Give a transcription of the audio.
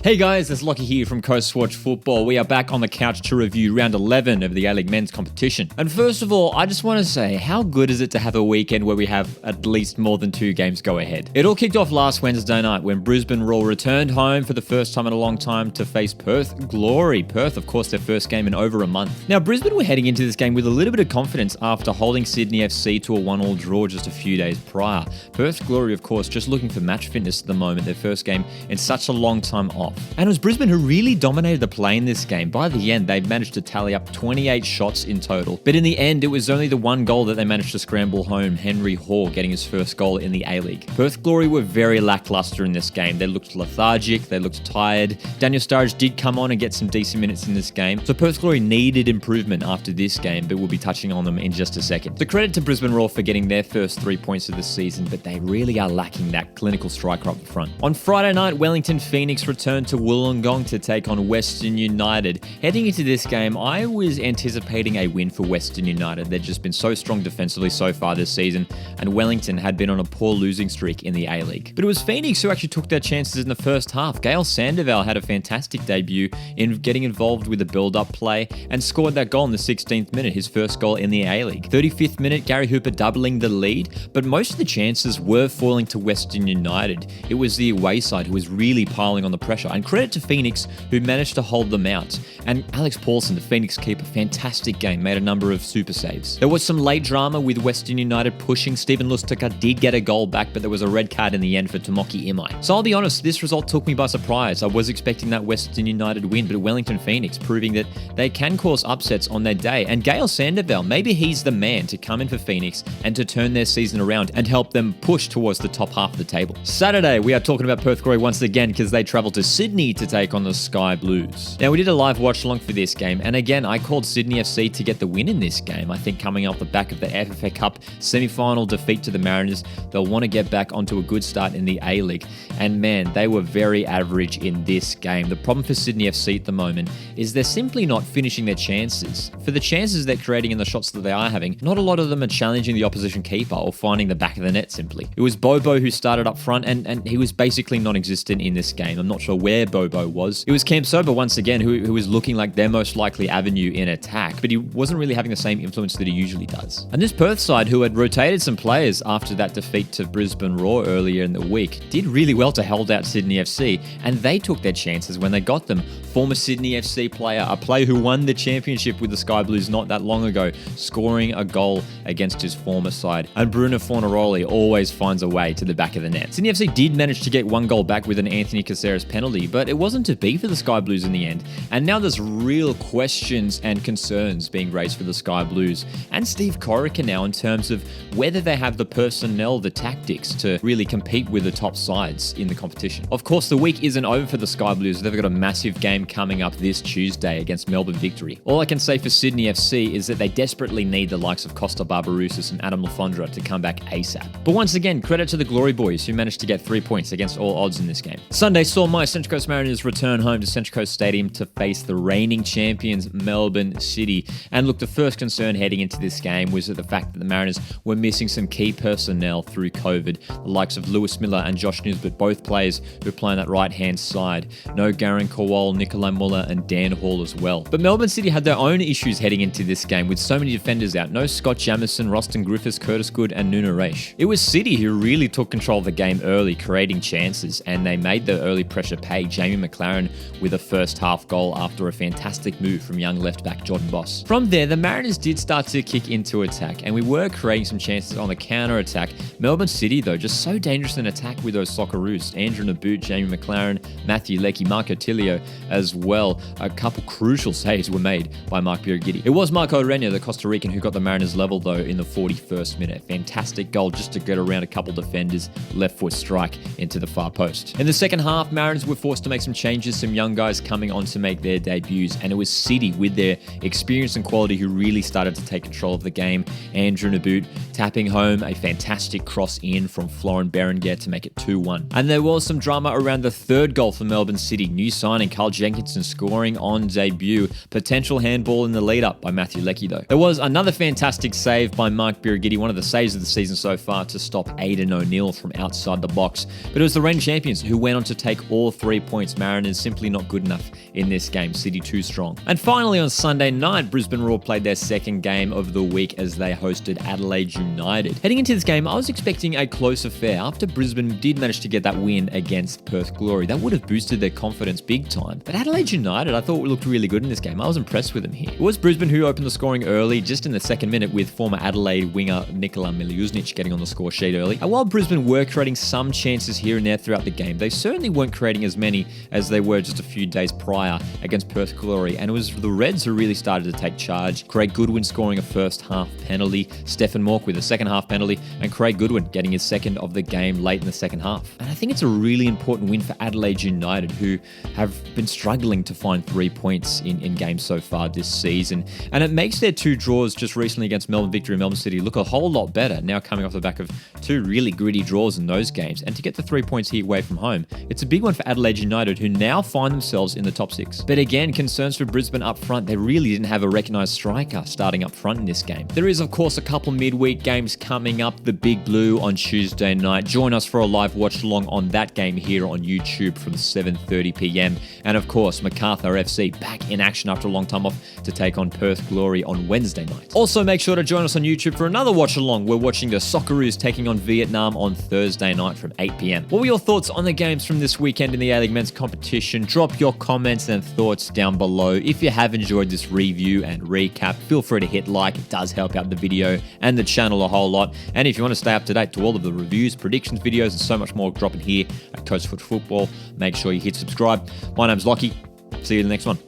Hey guys, it's Lockie here from Coast Watch Football. We are back on the couch to review round 11 of the A-League men's competition. And first of all, I just want to say, how good is it to have a weekend where we have at least more than 2 games go ahead? It all kicked off last Wednesday night when Brisbane Roar returned home for the first time in a long time to face Perth Glory. Perth, of course, their first game in over a month. Now, Brisbane were heading into this game with a little bit of confidence after holding Sydney FC to a 1-1 draw just a few days prior. Perth Glory, of course, just looking for match fitness at the moment, their first game in such a long time off. And it was Brisbane who really dominated the play in this game. By the end, they managed to tally up 28 shots in total. But in the end, it was only the one goal that they managed to scramble home, Henry Hall getting his first goal in the A-League. Perth Glory were very lackluster in this game. They looked lethargic, they looked tired. Daniel Sturridge did come on and get some decent minutes in this game. So Perth Glory needed improvement after this game, but we'll be touching on them in just a second. So credit to Brisbane Roar for getting their first 3 points of the season, but they really are lacking that clinical striker up the front. On Friday night, Wellington Phoenix returned to Wollongong to take on Western United. Heading into this game, I was anticipating a win for Western United. They've just been so strong defensively so far this season, and Wellington had been on a poor losing streak in the A-League. But it was Phoenix who actually took their chances in the first half. Gail Sandoval had a fantastic debut in getting involved with the build-up play and scored that goal in the 16th minute, his first goal in the A-League. 35th minute, Gary Hooper doubling the lead, but most of the chances were falling to Western United. It was the away side who was really piling on the pressure, and credit to Phoenix who managed to hold them out. And Alex Paulson, the Phoenix keeper, fantastic game, made a number of super saves. There was some late drama with Western United pushing. Stephen Lustica did get a goal back, but there was a red card in the end for Tomoki Imai. So I'll be honest, this result took me by surprise. I was expecting that Western United win, but Wellington Phoenix proving that they can cause upsets on their day. And Gail Sandoval, maybe he's the man to come in for Phoenix and to turn their season around and help them push towards the top half of the table. Saturday, we are talking about Perth Glory once again because they travel to Sydney to take on the Sky Blues. Now, we did a live watch along for this game, and again, I called Sydney FC to get the win in this game. I think coming off the back of the FFA Cup semi-final defeat to the Mariners, they'll want to get back onto a good start in the A-League. And man, they were very average in this game. The problem for Sydney FC at the moment is they're simply not finishing their chances. For the chances they're creating and the shots that they are having, not a lot of them are challenging the opposition keeper or finding the back of the net simply. It was Bobo who started up front, and he was basically non-existent in this game. I'm not sure where Bobo was. It was Cam Sober once again who was looking like their most likely avenue in attack, but he wasn't really having the same influence that he usually does. And this Perth side, who had rotated some players after that defeat to Brisbane Roar earlier in the week, did really well to hold out Sydney FC, and they took their chances when they got them. Former Sydney FC player, a player who won the championship with the Sky Blues not that long ago, scoring a goal against his former side. And Bruno Fornaroli always finds a way to the back of the net. Sydney FC did manage to get 1 goal back with an Anthony Caceres penalty, but it wasn't to be for the Sky Blues in the end. And now there's real questions and concerns being raised for the Sky Blues and Steve Corica now in terms of whether they have the personnel, the tactics to really compete with the top sides in the competition. Of course, the week isn't over for the Sky Blues. They've got a massive game coming up this Tuesday against Melbourne Victory. All I can say for Sydney FC is that they desperately need the likes of Costa Barbarouses and Adam Lafondra to come back ASAP. But once again, credit to the Glory Boys who managed to get 3 points against all odds in this game. Sunday saw my Central Coast Mariners return home to Central Coast Stadium to face the reigning champions Melbourne City. And look, the first concern heading into this game was the fact that the Mariners were missing some key personnel through COVID. The likes of Lewis Miller and Josh Nisbet, both players who play on that right-hand side. No Garen Kowal, Nikolai Muller and Dan Hall as well. But Melbourne City had their own issues heading into this game with so many defenders out. No Scott Jamieson, Roston Griffiths, Curtis Good and Nuno Reish. It was City who really took control of the game early, creating chances, and they made the early pressure pay. Jamie McLaren with a first half goal after a fantastic move from young left back Jordan Boss. From there, the Mariners did start to kick into attack, and we were creating some chances on the counter attack. Melbourne City, though, just so dangerous in attack with those Socceroos. Andrew Naboot, Jamie McLaren, Matthew Leckie, Marco Tilio as well. A couple crucial saves were made by Mark Birighitti. It was Marco Renia, the Costa Rican, who got the Mariners level, though, in the 41st minute. Fantastic goal just to get around a couple defenders, left foot strike into the far post. In the second half, Mariners were forced to make some changes, some young guys coming on to make their debuts, and it was City with their experience and quality who really started to take control of the game. Andrew Naboot tapping home a fantastic cross in from Florin Berenguer to make it 2-1. And there was some drama around the third goal for Melbourne City. New signing Carl Jenkinson scoring on debut. Potential handball in the lead-up by Matthew Leckie, though. There was another fantastic save by Mark Birighitti, one of the saves of the season so far, to stop Aidan O'Neill from outside the box. But it was the reigning champions who went on to take all 3 3 points. Mariners simply not good enough in this game. City too strong. And finally on Sunday night, Brisbane Roar played their second game of the week as they hosted Adelaide United. Heading into this game, I was expecting a close affair after Brisbane did manage to get that win against Perth Glory. That would have boosted their confidence big time. But Adelaide United, I thought looked really good in this game. I was impressed with them here. It was Brisbane who opened the scoring early, just in the second minute, with former Adelaide winger Nikola Miljuznic getting on the score sheet early. And while Brisbane were creating some chances here and there throughout the game, they certainly weren't creating as many as they were just a few days prior against Perth Glory. And it was the Reds who really started to take charge. Craig Goodwin scoring a first half penalty, Stefan Mork with a second half penalty, and Craig Goodwin getting his second of the game late in the second half. And I think it's a really important win for Adelaide United, who have been struggling to find 3 points in games so far this season. And it makes their two draws just recently against Melbourne Victory and Melbourne City look a whole lot better, now coming off the back of two really gritty draws in those games. And to get the 3 points here away from home, it's a big one for Adelaide United, who now find themselves in the top 6. But again, concerns for Brisbane up front. They really didn't have a recognised striker starting up front in this game. There is, of course, a couple midweek games coming up. The Big Blue on Tuesday night. Join us for a live watch along on that game here on YouTube from 7:30 p.m. And of course, Macarthur FC back in action after a long time off to take on Perth Glory on Wednesday night. Also, make sure to join us on YouTube for another watch along. We're watching the Socceroos taking on Vietnam on Thursday night from 8 p.m. What were your thoughts on the games from this weekend in the A-League men's competition? Drop your comments and thoughts down below. If you have enjoyed this review and recap, feel free to hit like. It does help out the video and the channel a whole lot. And if you want to stay up to date to all of the reviews, predictions, videos, and so much more dropping here at Coast Foot Football, make sure you hit subscribe. My name's Lockie. See you in the next one.